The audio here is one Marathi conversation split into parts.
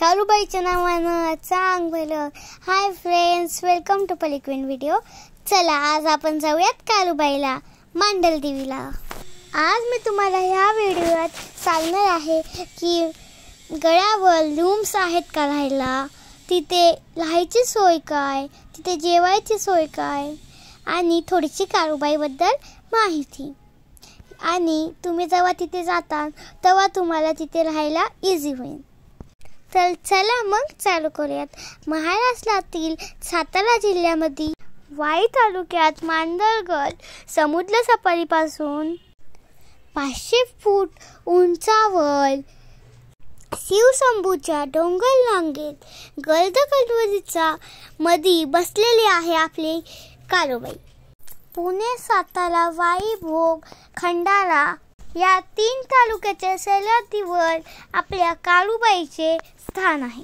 कालूबाईच्या नावानं चांग भलं. हाय फ्रेंड्स, वेलकम टू पलिक्विन व्हिडिओ. चला आज आपण जाऊयात कालूबाईला, मांडल देवीला. आज मी तुम्हाला ह्या व्हिडिओत सांगणार आहे की गडावर रूम्स आहेत का राहायला, तिथे राहायची सोय काय, तिथे जेवायची सोय काय आणि थोडीशी कालूबाईबद्दल माहिती. आणि तुम्ही जेव्हा तिथे जाता तेव्हा तुम्हाला तिथे राहायला इझी होईल. तर चला मग चालू करूयात. महाराष्ट्रातील सातारा जिल्ह्यामध्ये वाई तालुक्यात मांडलगड समुद्र सफारीपासून 500 फूट उंचावर शिवशंभूच्या डोंगर रांगेत गर्द मध्ये बसलेली आहे आपली कालूबाई. पुणे, सातारा, वाई, भोग, खंडाळा या 3 तालुक्याच्या सरहद्दीवर आपल्या कालूबाईचे स्थान आहे.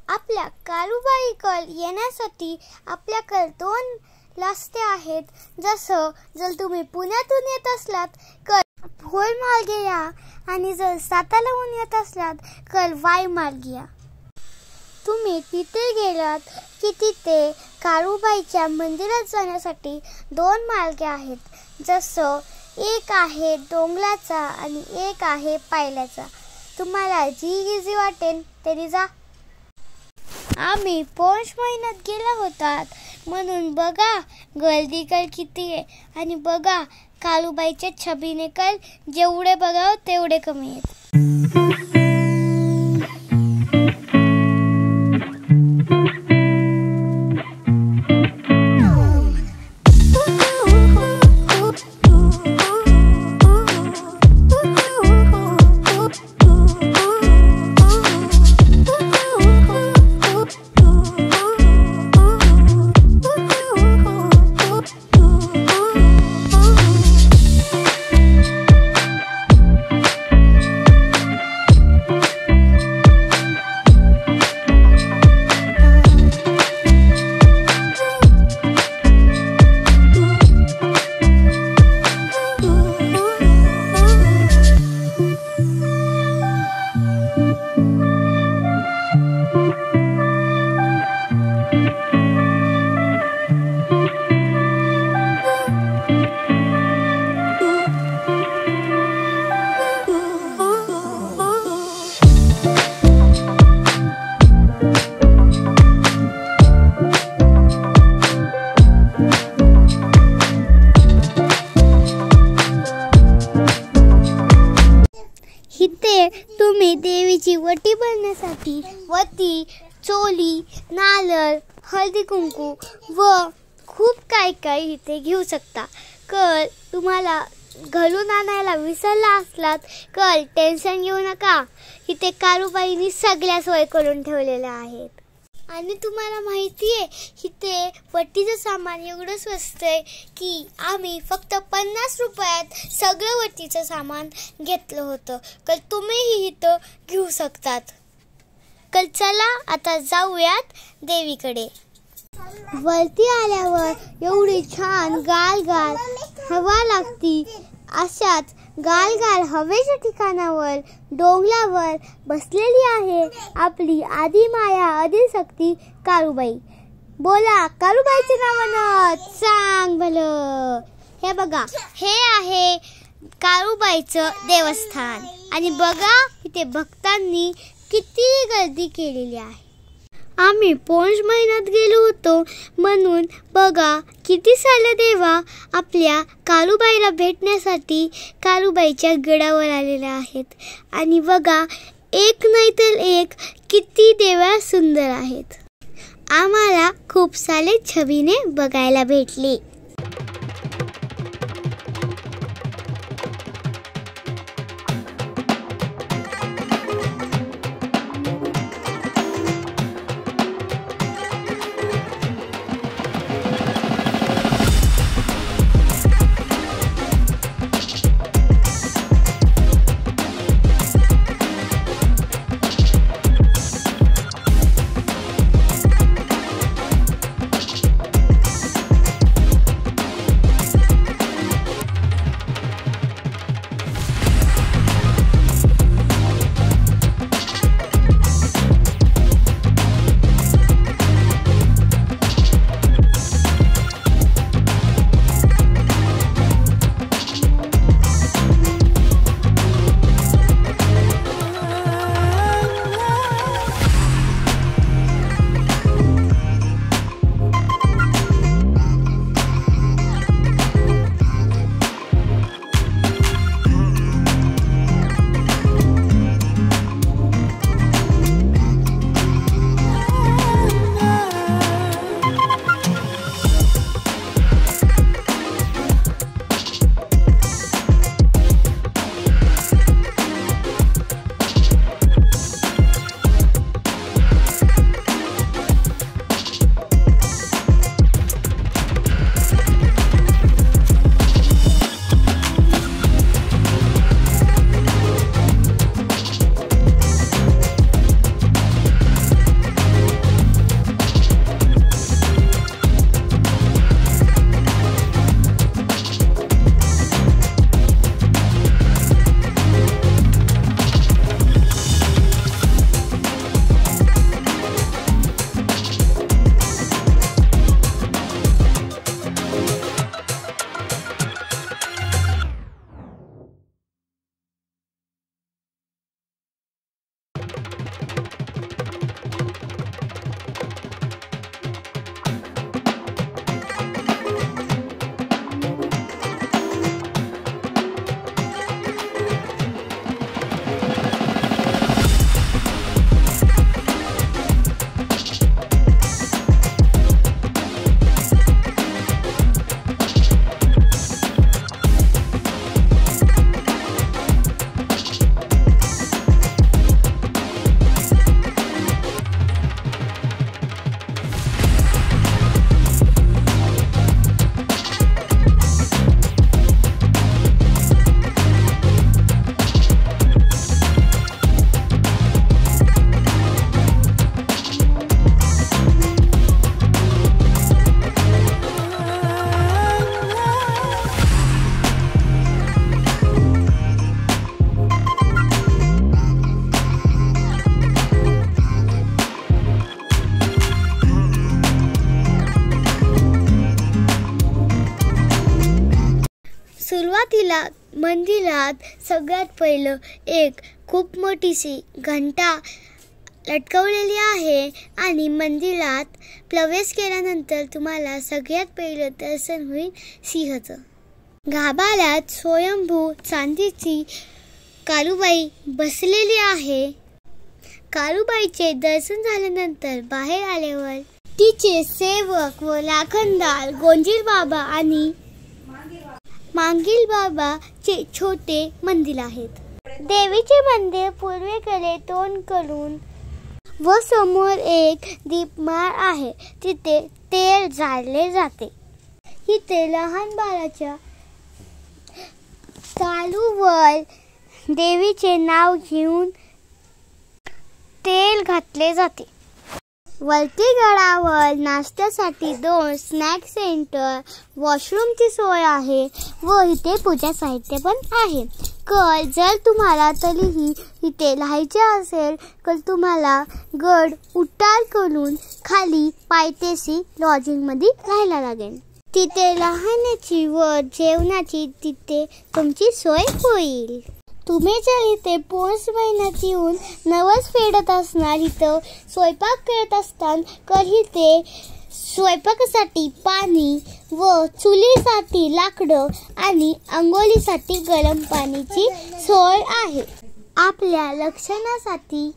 आपल्या कालूबाईकडे येण्यासाठी आपल्याकडे 2 रस्ते आहेत. जसं जर तुम्ही पुण्यातून येत असलात तर भोर मार्गे या आणि जर साताराहून येत असलात तर वाई मार्गे या. तुम्ही तिथे गेलात की तिथे कालूबाईच्या मंदिरात जाण्यासाठी 2 मार्ग आहेत. जसं एक आहे डोंगराचा आणि एक आहे पायऱ्याचा. तुम्हाला जी इझी वाटेल तरी जा. आम्ही पौष महिन्यात गेला होता म्हणून बघा गर्दी कल किती आहे. आणि बघा कालूबाईच्या छबीने कल जेवढे बघाव तेवढे कमी आहेत. तुम्ही देवीची वटी भरण्यासाठी वटी, चोली, नारळ, हळदी कुंकू व खूप काही इथे घेऊ शकता. तर तुम्हाला घरून आणायला विसरला असलात तर टेन्शन घेऊ नका. इथे कालूबाईंनी सगळ्या सोय करून ठेवलेल्या आहेत. आणि तुम्हाला माहिती आहे इथे वटीचं सामान एवढं स्वस्त आहे की आम्ही फक्त 50 रुपयात सगळं वटीचं सामान घेतलं होतं. तर तुम्हीही इथं घेऊ शकतात. तर चला आता जाऊयात देवीकडे. वरती आल्यावर एवढी छान गाल हवा लागती. अशाच गाल हवेच्या ठिकाणावर डोंगरावर बसलेली आहे आपली आदी माया आदिशक्ती कालूबाई. बोला कालूबाईच्या नावानं चांग भलं. हे बघा, हे आहे कालूबाईचं देवस्थान. आणि बघा इथे भक्तांनी किती गर्दी केलेली आहे. आम्ही पौष महिन्यात गेलो होतो म्हणून बघा किती सारे देवा आपल्या कालूबाईला भेटण्यासाठी कालूबाईच्या गडावर आलेले आहेत. आणि बघा एक नाही तर एक किती देवा सुंदर आहेत. आम्हाला खूप सारे छबीने बघायला भेटले. सुरुवातीला मंदिरात सगळ्यात पहिलं एक खूप मोठीशी घंटा लटकवलेली आहे आणि मंदिरात प्रवेश केल्यानंतर तुम्हाला सगळ्यात पहिलं दर्शन होईल सिंहाचं. गाभाऱ्यात स्वयंभू चांदीची काळूबाई बसलेली आहे. काळूबाईचे दर्शन झाल्यानंतर बाहेर आल्यावर तिचे सेवक व राखणदार गोंजीर बाबा आणि मांगील बाबाचे छोटे मंदिर आहेत. देवीचे मंदिर पूर्वेकडे तोंड करून व समोर एक दीपमाळ आहे. तिथे तेल जाळले जाते. इथे लहान बाळाच्या तालूवर देवीचे नाव घेऊन तेल घातले जाते. वरती गडावर नाश्त्यासाठी 2 स्नॅक सेंटर, वॉशरूमची सोय आहे व इथे पूजा साहित्य पण आहे. जर तुम्हाला तरीही इथे राहायचे असेल तर तुम्हाला गड उतार करून खाली पायथ्याशी लॉजिंग मध्ये राहायला लागेल. तिथे राहण्याची व जेवणाची तिथे तुमची सोय होईल. तुम्ही जर इथे पौष महिन्यात येऊन नवस फेडत असणार, इथं स्वयंपाक करत असताना तर इथे स्वयंपाकासाठी पाणी व चुलीसाठी लाकडं आणि अंघोळीसाठी गरम पाण्याची सोय आहे. आपल्या रक्षणासाठी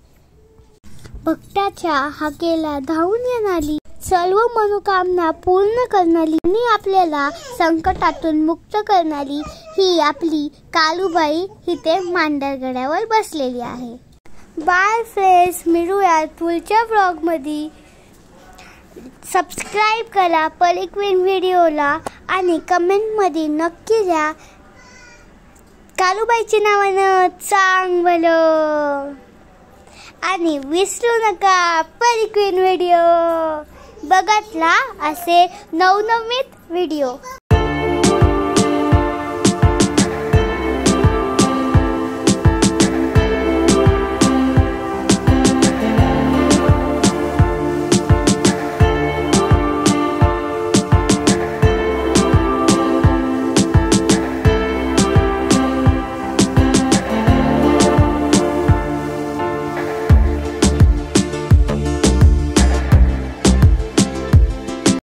भक्ताच्या हाकेला धावून येणारी, सर्व मनोकामना पूर्ण करणारी आणि आपल्याला संकटातून मुक्त करणारी ही आपली काळूबाई इथे मांडरगडावर बसलेली आहे. बाय फ्रेंड्स, मिळूया पुढच्या ब्लॉगमध्ये. सबस्क्राईब करा पलिक्विन व्हिडिओला आणि कमेंटमध्ये नक्की द्या काळूबाईच्या नावानं चांगलं आणि विसरू नका पलिक्विन व्हिडिओ बघतला असे नवनवीन व्हिडिओ.